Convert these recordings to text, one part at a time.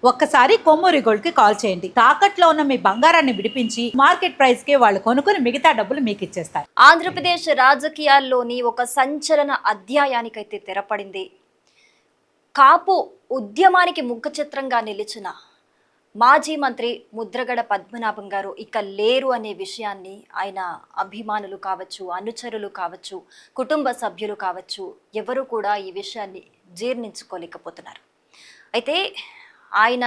ఒక్కసారి కొమ్మూరి గోల్డ్ కి కాల్ చేయండి. తాకట్లో ఉన్న మీ బంగారాన్ని విడిపించి మార్కెట్ ప్రైస్ కి వాళ్ళు కొనుక్కుని మిగతా డబ్బులు మీకు ఇచ్చేస్తారు. ఆంధ్రప్రదేశ్ రాజకీయాల్లోని ఒక సంచలన అధ్యాయానికైతే తెరపడింది. కాపు ఉద్యమానికి ముఖ చిత్రంగా నిలిచిన మాజీ మంత్రి ముద్రగడ పద్మనాభం గారు ఇక లేరు అనే విషయాన్ని ఆయన అభిమానులు కావచ్చు, అనుచరులు కావచ్చు, కుటుంబ సభ్యులు కావచ్చు, ఎవరు కూడా ఈ విషయాన్ని జీర్ణించుకోలేకపోతున్నారు. అయితే ఆయన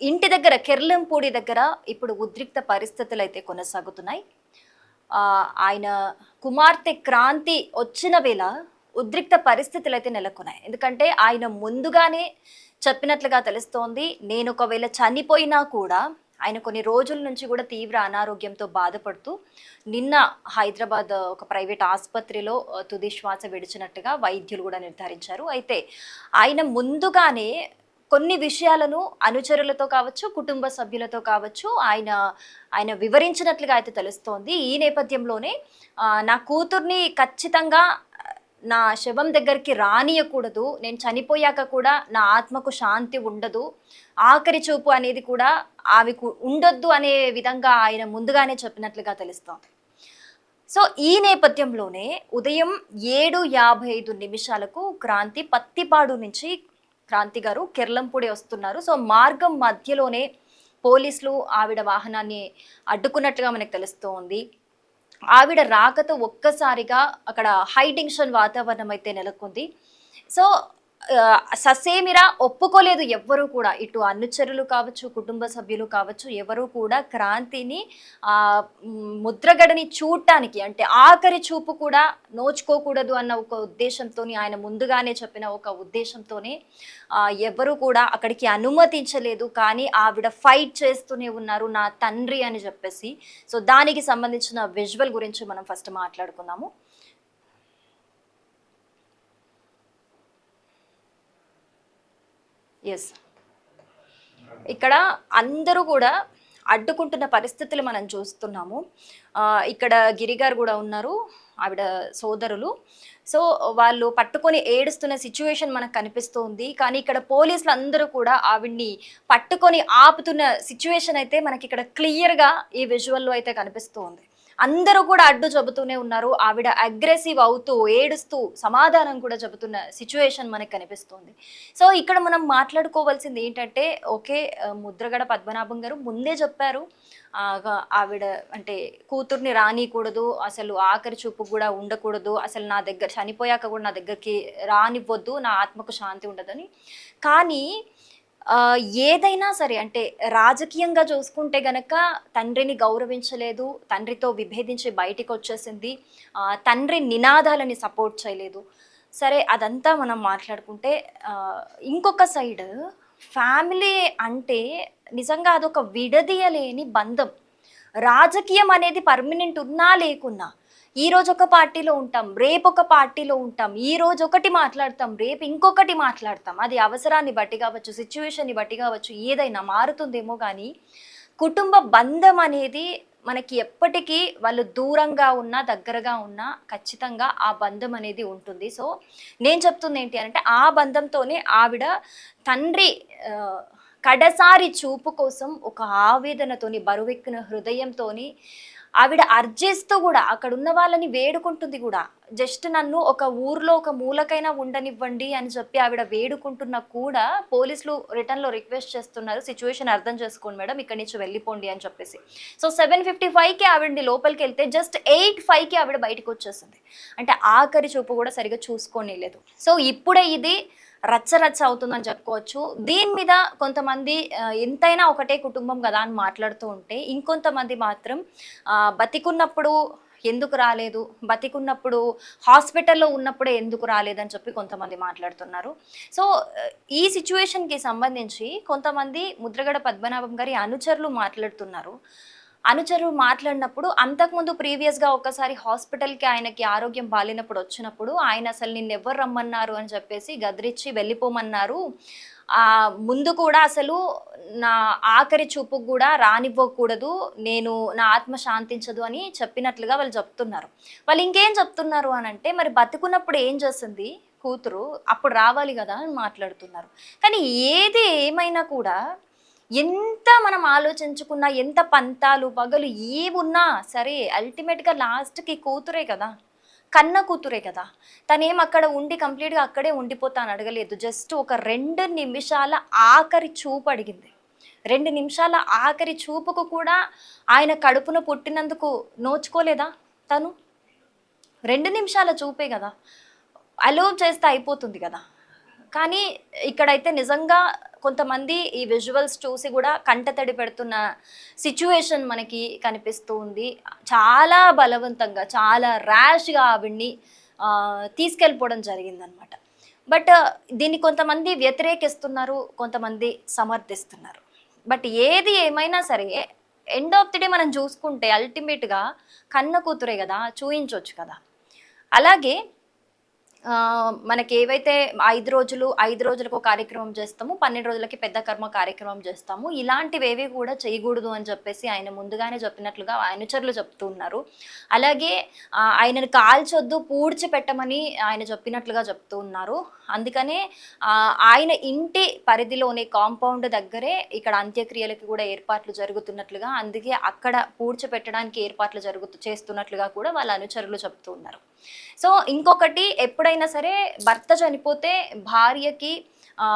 ఇంటి దగ్గర కెర్లంపూడి దగ్గర ఇప్పుడు ఉద్రిక్త పరిస్థితులు అయితే కొనసాగుతున్నాయి. ఆయన కుమార్తె క్రాంతి వచ్చిన వేళ ఉద్రిక్త పరిస్థితులు అయితే నెలకొన్నాయి. ఎందుకంటే ఆయన ముందుగానే చెప్పినట్లుగా తెలుస్తోంది, నేను ఒకవేళ చనిపోయినా కూడా ఆయన కొన్ని రోజుల నుంచి కూడా తీవ్ర అనారోగ్యంతో బాధపడుతూ నిన్న హైదరాబాద్ ఒక ప్రైవేట్ ఆసుపత్రిలో తుది శ్వాస విడిచినట్టుగా వైద్యులు కూడా నిర్ధారించారు. అయితే ఆయన ముందుగానే కొన్ని విషయాలను అనుచరులతో కావచ్చు, కుటుంబ సభ్యులతో కావచ్చు ఆయన వివరించినట్లుగా అయితే తెలుస్తోంది. ఈ నేపథ్యంలోనే నా కూతుర్ని ఖచ్చితంగా నా శవం దగ్గరికి రానియకూడదు, నేను చనిపోయాక కూడా నా ఆత్మకు శాంతి ఉండదు, ఆఖరి చూపు అనేది కూడా ఆమెకు ఉండొద్దు అనే విధంగా ఆయన ముందుగానే చెప్పినట్లుగా తెలుస్తోంది. సో ఈ నేపథ్యంలోనే ఉదయం 7:55 క్రాంతి పత్తిపాడు నుంచి క్రాంతి గారు కెర్లంపూడి వస్తున్నారు. సో మార్గం మధ్యలోనే పోలీసులు ఆవిడ వాహనాన్ని అడ్డుకున్నట్లుగా మనకు తెలుస్తోంది. ఆవిడ రాకతో ఒక్కసారిగా అక్కడ హై టెన్షన్ వాతావరణం అయితే నెలకొంది. సో ససేమిరా ఒప్పుకోలేదు ఎవ్వరూ కూడా, ఇటు అనుచరులు కావచ్చు, కుటుంబ సభ్యులు కావచ్చు, ఎవరు కూడా క్రాంతిని ముద్రగడని చూడటానికి, అంటే ఆఖరి చూపు కూడా నోచుకోకూడదు అన్న ఒక ఉద్దేశంతో, ఆయన ముందుగానే చెప్పిన ఒక ఉద్దేశంతోనే ఎవరు కూడా అక్కడికి అనుమతించలేదు. కానీ ఆవిడ ఫైట్ చేస్తూనే ఉన్నారు, నా తండ్రి అని చెప్పేసి. సో దానికి సంబంధించిన విజువల్ గురించి మనం ఫస్ట్ మాట్లాడుకుందాము. ఎస్, ఇక్కడ అందరూ కూడా అడ్డుకుంటున్న పరిస్థితులు మనం చూస్తున్నాము. ఇక్కడ గిరిగారు కూడా ఉన్నారు, ఆవిడ సోదరులు. సో వాళ్ళు పట్టుకొని ఏడుస్తున్న సిచ్యువేషన్ మనకు కనిపిస్తుంది. కానీ ఇక్కడ పోలీసులు అందరూ కూడా ఆవిడ్ని పట్టుకొని ఆపుతున్న సిచ్యువేషన్ అయితే మనకి ఇక్కడ క్లియర్గా ఈ విజువల్లో అయితే కనిపిస్తుంది. అందరూ కూడా అడ్డు చెబుతూనే ఉన్నారు. ఆవిడ అగ్రెసివ్ అవుతూ ఏడుస్తూ సమాధానం కూడా చెబుతున్న సిచ్యువేషన్ మనకు కనిపిస్తుంది. సో ఇక్కడ మనం మాట్లాడుకోవాల్సింది ఏంటంటే, ఓకే, ముద్రగడ పద్మనాభం గారు ముందే చెప్పారు ఆవిడ అంటే కూతుర్ని రానికూడదు, అసలు ఆఖరి చూపు కూడా ఉండకూడదు, అసలు నా దగ్గర చనిపోయాక కూడా నా దగ్గరికి రానివ్వద్దు, నా ఆత్మకు శాంతి ఉండదని. కానీ ఏదైనా సరే, అంటే రాజకీయంగా చూసుకుంటే గనక తండ్రిని గౌరవించలేదు, తండ్రితో విభేదించి బయటికి వచ్చేసింది, తండ్రి నినాదాలని సపోర్ట్ చేయలేదు. సరే అదంతా మనం మాట్లాడుకుంటే, ఇంకొక సైడ్ ఫ్యామిలీ అంటే నిజంగా అదొక విడదీయలేని బంధం. రాజకీయం అనేది పర్మనెంట్ ఉన్నా లేకున్నా, ఈరోజు ఒక పార్టీలో ఉంటాం, రేపు ఒక పార్టీలో ఉంటాం, ఈరోజు ఒకటి మాట్లాడతాం, రేపు ఇంకొకటి మాట్లాడతాం. అది అవసరాన్ని బట్టి కావచ్చు, సిచ్యువేషన్ని బట్టి కావచ్చు, ఏదైనా మారుతుందేమో. కానీ కుటుంబ బంధం అనేది మనకి ఎప్పటికీ వాళ్ళు దూరంగా ఉన్నా దగ్గరగా ఉన్నా ఖచ్చితంగా ఆ బంధం అనేది ఉంటుంది. సో నేను చెప్తుంది ఏంటి అంటే, ఆ బంధంతోనే ఆవిడ తండ్రి కడసారి చూపు కోసం ఒక ఆవేదనతోని, బరువెక్కిన హృదయంతోని ఆవిడ అర్జిస్తూ కూడా అక్కడ ఉన్న వాళ్ళని వేడుకుంటుంది కూడా. జస్ట్ నన్ను ఒక ఊర్లో ఒక మూలకైనా ఉండనివ్వండి అని చెప్పి ఆవిడ వేడుకుంటున్నా కూడా పోలీసులు రిటర్న్లో రిక్వెస్ట్ చేస్తున్నారు, సిచ్యువేషన్ అర్థం చేసుకోండి మేడం, ఇక్కడి నుంచి వెళ్ళిపోండి అని చెప్పేసి. సో 7:55కి ఆవిడని లోపలికి వెళ్తే జస్ట్ 8:05కి ఆవిడ బయటకు వచ్చేసింది. అంటే ఆఖరి చూపు కూడా సరిగా చూసుకొని లేదు. సో ఇప్పుడే ఇది రచ్చ అవుతుందని చెప్పుకోవచ్చు. దీని మీద కొంతమంది ఎంతైనా ఒకటే కుటుంబం కదా అని మాట్లాడుతూ ఉంటే, ఇంకొంతమంది మాత్రం బతికున్నప్పుడు ఎందుకు రాలేదు, బతికున్నప్పుడు హాస్పిటల్లో ఉన్నప్పుడే ఎందుకు రాలేదని చెప్పి కొంతమంది మాట్లాడుతున్నారు. సో ఈ సిచ్యువేషన్కి సంబంధించి కొంతమంది ముద్రగడ పద్మనాభం గారి అనుచరులు మాట్లాడుతున్నారు. అనుచరులు మాట్లాడినప్పుడు అంతకుముందు ప్రీవియస్గా ఒకసారి హాస్పిటల్కి ఆయనకి ఆరోగ్యం బాలేనప్పుడు వచ్చినప్పుడు ఆయన అసలు నిన్ను ఎవరు రమ్మన్నారు అని చెప్పేసి గదిరిచ్చి వెళ్ళిపోమన్నారు, ముందు కూడా అసలు నా ఆఖరి చూపుకు కూడా రానివ్వకూడదు, నేను నా ఆత్మ శాంతించదు అని చెప్పినట్లుగా వాళ్ళు చెప్తున్నారు. వాళ్ళు ఇంకేం చెప్తున్నారు అని అంటే, మరి బతుకున్నప్పుడు ఏం చేస్తుంది, కూతురు అప్పుడు రావాలి కదా అని మాట్లాడుతున్నారు. కానీ ఏది ఏమైనా కూడా ఎంత మనం ఆలోచించుకున్నా, ఎంత పంతాలు పగలు ఏవున్నా సరే అల్టిమేట్గా లాస్ట్కి కూతురే కదా, కన్న కూతురే కదా. తనేం అక్కడ ఉండి కంప్లీట్గా అక్కడే ఉండిపోతాను అడగలేదు. జస్ట్ ఒక 2 నిమిషాల ఆఖరి చూపు అడిగింది. 2 నిమిషాల ఆఖరి చూపుకు కూడా ఆయన కడుపున పుట్టినందుకు నోచుకోలేదా తను? 2 నిమిషాల చూపే కదా, అలో చేస్తే అయిపోతుంది కదా. కానీ ఇక్కడైతే నిజంగా కొంతమంది ఈ విజువల్స్ చూసి కూడా కంటతడి పెడుతున్న సిచ్యువేషన్ మనకి కనిపిస్తూ ఉంది. చాలా బలవంతంగా, చాలా ర్యాష్గా ఆవిడ్ని తీసుకెళ్ళిపోవడం జరిగిందనమాట. బట్ దీన్ని కొంతమంది వ్యతిరేకిస్తున్నారు, కొంతమంది సమర్థిస్తున్నారు. బట్ ఏది ఏమైనా సరే ఎండ్ ఆఫ్ ది డే మనం చూసుకుంటే అల్టిమేట్గా కన్న కూతురే కదా, చూయించవచ్చు కదా. అలాగే మనకి ఏవైతే 5 రోజులకు ఒక కార్యక్రమం చేస్తాము, 12 రోజులకి పెద్ద కర్మ కార్యక్రమం చేస్తాము, ఇలాంటివేవి కూడా చేయకూడదు అని చెప్పేసి ఆయన ముందుగానే చెప్పినట్లుగా అనుచరులు చెప్తూ ఉన్నారు. అలాగే ఆయనను కాల్చొద్దు, పూడ్చి పెట్టమని ఆయన చెప్పినట్లుగా చెప్తూ ఉన్నారు. అందుకనే ఆయన ఇంటి పరిధిలోని కాంపౌండ్ దగ్గరే ఇక్కడ అంత్యక్రియలకి కూడా ఏర్పాట్లు జరుగుతున్నట్లుగా, అందుకే అక్కడ పూడ్చిపెట్టడానికి ఏర్పాట్లు చేస్తున్నట్లుగా కూడా వాళ్ళ అనుచరులు చెప్తూ ఉన్నారు. సో ఇంకొకటి, ఎప్పుడైనా సరే భర్త చనిపోతే భార్యకి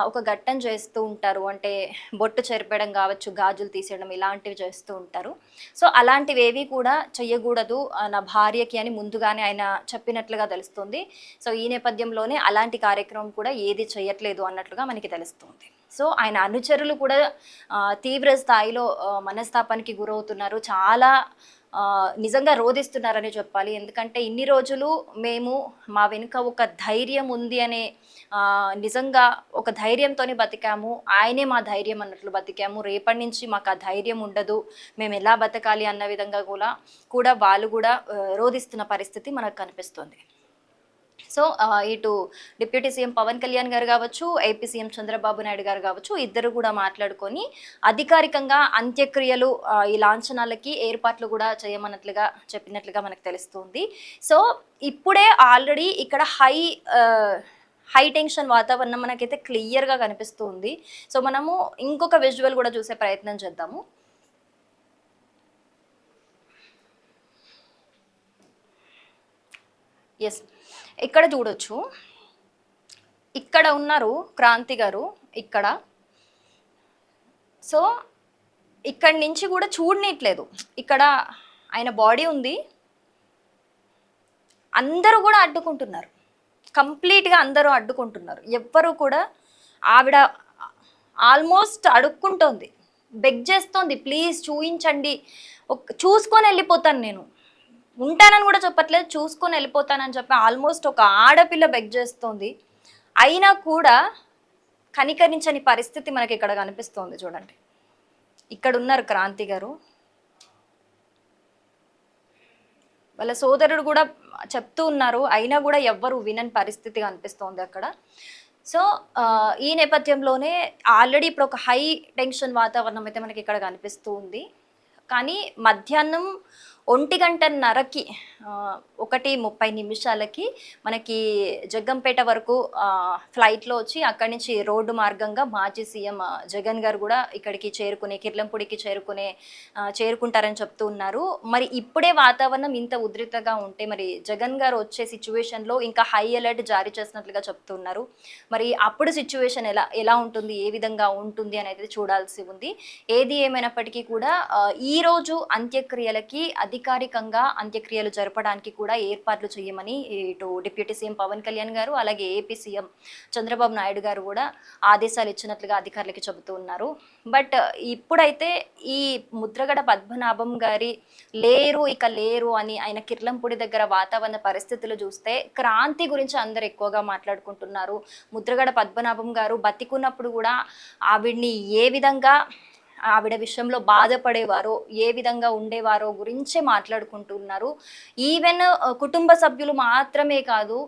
ఒక ఘట్టం చేస్తూ ఉంటారు. అంటే బొట్టు చెరిపేయడం కావచ్చు, గాజులు తీసేయడం, ఇలాంటివి చేస్తూ ఉంటారు. సో అలాంటివి ఏవి కూడా చెయ్యకూడదు నా భార్యకి అని ముందుగానే ఆయన చెప్పినట్లుగా తెలుస్తుంది. సో ఈ నేపథ్యంలోనే అలాంటి కార్యక్రమం కూడా ఏది చేయట్లేదు అన్నట్లుగా మనకి తెలుస్తుంది. సో ఆయన అనుచరులు కూడా తీవ్ర స్థాయిలో మనస్తాపానికి గురవుతున్నారు. చాలా నిజంగా రోధిస్తున్నారని చెప్పాలి. ఎందుకంటే ఇన్ని రోజులు మేము మా వెనుక ఒక ధైర్యం ఉంది అనే నిజంగా ఒక ధైర్యంతోనే బతికాము, ఆయనే మా ధైర్యం అన్నట్లు బతికాము. రేపటి నుంచి మాకు ఆ ధైర్యం ఉండదు, మేము ఎలా బతకాలి అన్న విధంగా కూడా వాళ్ళు కూడా రోధిస్తున్న పరిస్థితి మనకు కనిపిస్తుంది. సో ఇటు డిప్యూటీ సీఎం పవన్ కళ్యాణ్ గారు కావచ్చు, ఏపీ సీఎం చంద్రబాబు నాయుడు గారు కావచ్చు, ఇద్దరు కూడా మాట్లాడుకొని అధికారికంగా అంత్యక్రియలు ఈ లాంఛనాలకి ఏర్పాట్లు కూడా చేయమన్నట్లుగా చెప్పినట్లుగా మనకు తెలుస్తుంది. సో ఇప్పుడే ఆల్రెడీ ఇక్కడ హై టెన్షన్ వాతావరణం మనకైతే క్లియర్గా కనిపిస్తుంది. సో మనము ఇంకొక విజువల్ కూడా చూసే ప్రయత్నం చేద్దాము. ఎస్, ఇక్కడ చూడొచ్చు, ఇక్కడ ఉన్నారు క్రాంతి గారు ఇక్కడ. సో ఇక్కడి నుంచి కూడా చూడనీయట్లేదు, ఇక్కడ ఆయన బాడీ ఉంది, అందరూ కూడా అడ్డుకుంటున్నారు, కంప్లీట్గా అందరూ అడ్డుకుంటున్నారు. ఎవ్వరు కూడా, ఆవిడ ఆల్మోస్ట్ అడుక్కుంటోంది, బెగ్ చేస్తోంది, ప్లీజ్ చూయించండి, చూసుకొని వెళ్ళిపోతాను, నేను ఉంటానని కూడా చెప్పట్లేదు, చూసుకొని వెళ్ళిపోతానని చెప్పి ఆల్మోస్ట్ ఒక ఆడపిల్ల బెగ్ చేస్తోంది. అయినా కూడా కనికరించని పరిస్థితి మనకి ఇక్కడ కనిపిస్తోంది. చూడండి, ఇక్కడ ఉన్నారు క్రాంతి గారు, వాళ్ళ సోదరుడు కూడా చెప్తూ ఉన్నారు, అయినా కూడా ఎవ్వరు వినని పరిస్థితి కనిపిస్తోంది అక్కడ. సో ఈ నేపథ్యంలోనే ఆల్రెడీ ఇప్పుడు ఒక హై టెన్షన్ వాతావరణం అయితే మనకి ఇక్కడ కనిపిస్తూ ఉంది. కానీ మధ్యాహ్నం 1:30కి 1:30 మనకి జగ్గంపేట వరకు ఫ్లైట్లో వచ్చి అక్కడి నుంచి రోడ్డు మార్గంగా మాజీ సీఎం జగన్ గారు కూడా ఇక్కడికి కిర్లంపూడికి చేరుకుంటారని చెప్తూ ఉన్నారు. మరి ఇప్పుడే వాతావరణం ఇంత ఉధృతంగా ఉంటే మరి జగన్ గారు వచ్చే సిచ్యువేషన్లో ఇంకా హై అలర్ట్ జారీ చేసినట్లుగా చెప్తున్నారు. మరి అప్పుడు సిచ్యువేషన్ ఎలా ఉంటుంది, ఏ విధంగా ఉంటుంది అనేది చూడాల్సి ఉంది. ఏది ఏమైనప్పటికీ కూడా ఈరోజు అంత్యక్రియలకి అధికారికంగా అంత్యక్రియలు జరపడానికి కూడా ఏర్పాట్లు చేయమని ఇటు డిప్యూటీ సీఎం పవన్ కళ్యాణ్ గారు, అలాగే ఏపీ సీఎం చంద్రబాబు నాయుడు గారు కూడా ఆదేశాలు ఇచ్చినట్లుగా అధికారులకి చెబుతూ ఉన్నారు. బట్ ఇప్పుడైతే ఈ ముద్రగడ పద్మనాభం గారి ఇక లేరు అని ఆయన కిర్లంపూడి దగ్గర వాతావరణ పరిస్థితులు చూస్తే క్రాంతి గురించి అందరు ఎక్కువగా మాట్లాడుకుంటున్నారు. ముద్రగడ పద్మనాభం గారు బతికున్నప్పుడు కూడా ఆవిడ్ని ఏ విధంగా, ఆవిడ విషయంలో బాధపడేవారో, ఏ విధంగా ఉండేవారో గురించే మాట్లాడుకుంటున్నారు. ఈవెన్ కుటుంబ సభ్యులు మాత్రమే కాదు,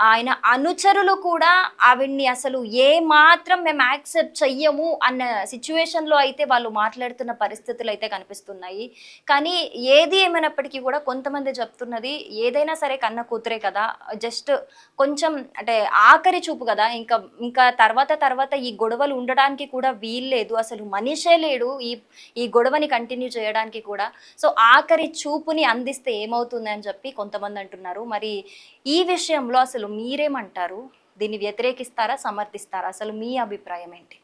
ఆయన అనుచరులు కూడా ఆవిడ్ని అసలు ఏ మాత్రం మేము యాక్సెప్ట్ చెయ్యము అన్న సిచ్యువేషన్లో అయితే వాళ్ళు మాట్లాడుతున్న పరిస్థితులు అయితే కనిపిస్తున్నాయి. కానీ ఏది ఏమైనప్పటికీ కూడా కొంతమంది చెప్తున్నది, ఏదైనా సరే కన్న కూతురే కదా, జస్ట్ కొంచెం అంటే ఆఖరి చూపు కదా, ఇంకా ఇంకా తర్వాత ఈ గొడవలు ఉండడానికి కూడా వీల్లేదు, అసలు మనిషే లేడు ఈ గొడవని కంటిన్యూ చేయడానికి కూడా. సో ఆఖరి చూపుని అందిస్తే ఏమవుతుంది అని చెప్పి కొంతమంది అంటున్నారు. మరి ఈ విషయంలో అసలు మీరేమంటారు? దీన్ని వ్యతిరేకిస్తారా, సమర్థిస్తారా? అసలు మీ అభిప్రాయం ఏంటి?